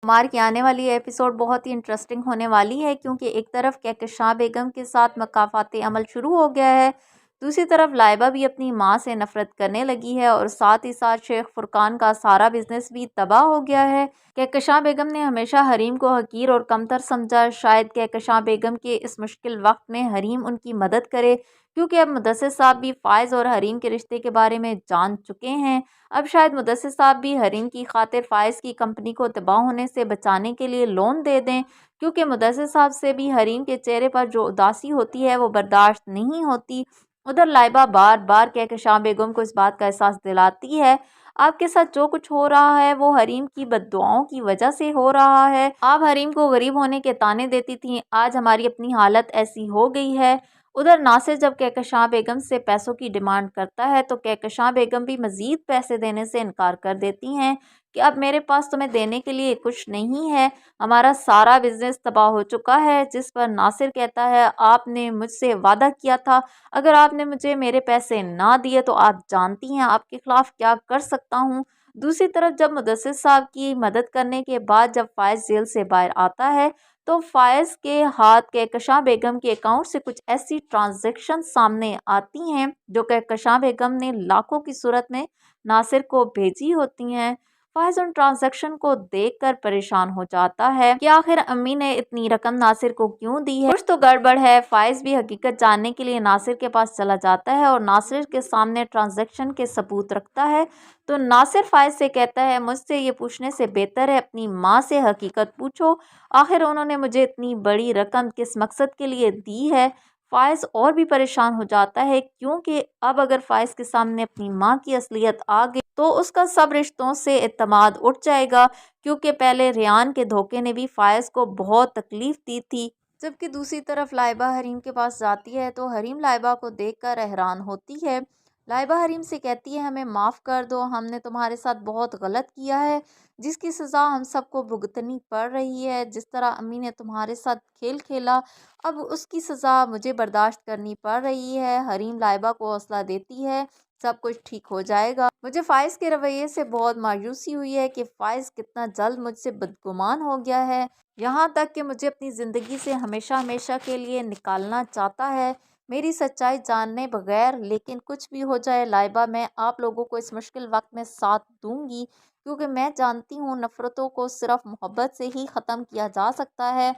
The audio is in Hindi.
कुमार की आने वाली एपिसोड बहुत ही इंटरेस्टिंग होने वाली है, क्योंकि एक तरफ कहकशां बेगम के साथ मकाफाते अमल शुरू हो गया है, दूसरी तरफ लाइबा भी अपनी माँ से नफरत करने लगी है और साथ ही साथ शेख फुरकान का सारा बिजनेस भी तबाह हो गया है। कहकशां बेगम ने हमेशा हरीम को हकीर और कमतर समझा। शायद कहकशां बेगम के इस मुश्किल वक्त में हरीम उनकी मदद करे, क्योंकि अब मुदस्सिर साहब भी फ़ाइज़ और हरीम के रिश्ते के बारे में जान चुके हैं। अब शायद मुदस्सिर साहब भी हरीम की खातिर फ़ाइज़ की कंपनी को तबाह होने से बचाने के लिए लोन दे दें, क्योंकि मुदस्सिर साहब से भी हरीम के चेहरे पर जो उदासी होती है वो बर्दाश्त नहीं होती। उधर लाइबा बार बार कहकशां बेगम को इस बात का एहसास दिलाती है, आपके साथ जो कुछ हो रहा है वो हरीम की बद्दुआओं की वजह से हो रहा है। आप हरीम को गरीब होने के ताने देती थी, आज हमारी अपनी हालत ऐसी हो गई है। उधर नासिर जब कहकशां बेगम से पैसों की डिमांड करता है तो कहकशां बेगम भी मज़ीद पैसे देने से इनकार कर देती हैं कि अब मेरे पास तुम्हें देने के लिए कुछ नहीं है, हमारा सारा बिजनेस तबाह हो चुका है। जिस पर नासिर कहता है, आपने मुझसे वादा किया था, अगर आपने मुझे मेरे पैसे ना दिए तो आप जानती हैं आपके खिलाफ क्या कर सकता हूँ। दूसरी तरफ जब मुदस्सिर साहब की मदद करने के बाद जब फ़ाइज़ जेल से बाहर आता है तो फ़ाइज़ के हाथ कहकशां बेगम के अकाउंट से कुछ ऐसी ट्रांजैक्शन सामने आती हैं जो कहकशां बेगम ने लाखों की सूरत में नासिर को भेजी होती हैं। फ़ाइज़ उन ट्रांजैक्शन को देखकर परेशान हो जाता है कि आखिर अम्मी ने इतनी रकम नासिर को क्यों दी है, कुछ तो गड़बड़ है। फ़ाइज़ भी हकीकत जानने के लिए नासिर के पास चला जाता है और नासिर के सामने ट्रांजैक्शन के सबूत रखता है। तो नासिर फ़ाइज़ से कहता है, मुझसे ये पूछने से बेहतर है अपनी माँ से हकीकत पूछो, आखिर उन्होंने मुझे इतनी बड़ी रकम किस मकसद के लिए दी है। फ़ाइज़ और भी परेशान हो जाता है, क्योंकि अब अगर फ़ाइज़ के सामने अपनी माँ की असलियत आ गई तो उसका सब रिश्तों से एतमाद उठ जाएगा, क्योंकि पहले रेहान के धोखे ने भी फ़ाइज़ को बहुत तकलीफ़ दी थी। जबकि दूसरी तरफ लाइबा हरीम के पास जाती है तो हरीम लाइबा को देखकर हैरान होती है। लाइबा हरीम से कहती है, हमें माफ़ कर दो, हमने तुम्हारे साथ बहुत गलत किया है, जिसकी सज़ा हम सबको भुगतनी पड़ रही है। जिस तरह अम्मी ने तुम्हारे साथ खेल खेला, अब उसकी सज़ा मुझे बर्दाश्त करनी पड़ रही है। हरीम लाइबा को हौसला देती है, सब कुछ ठीक हो जाएगा। मुझे फ़ाइज़ के रवैये से बहुत मायूसी हुई है कि फ़ाइज़ कितना जल्द मुझसे बदगुमान हो गया है, यहाँ तक कि मुझे अपनी ज़िंदगी से हमेशा हमेशा के लिए निकालना चाहता है, मेरी सच्चाई जानने बगैर। लेकिन कुछ भी हो जाए लाइबा, मैं आप लोगों को इस मुश्किल वक्त में साथ दूंगी, क्योंकि मैं जानती हूँ नफ़रतों को सिर्फ मोहब्बत से ही ख़त्म किया जा सकता है।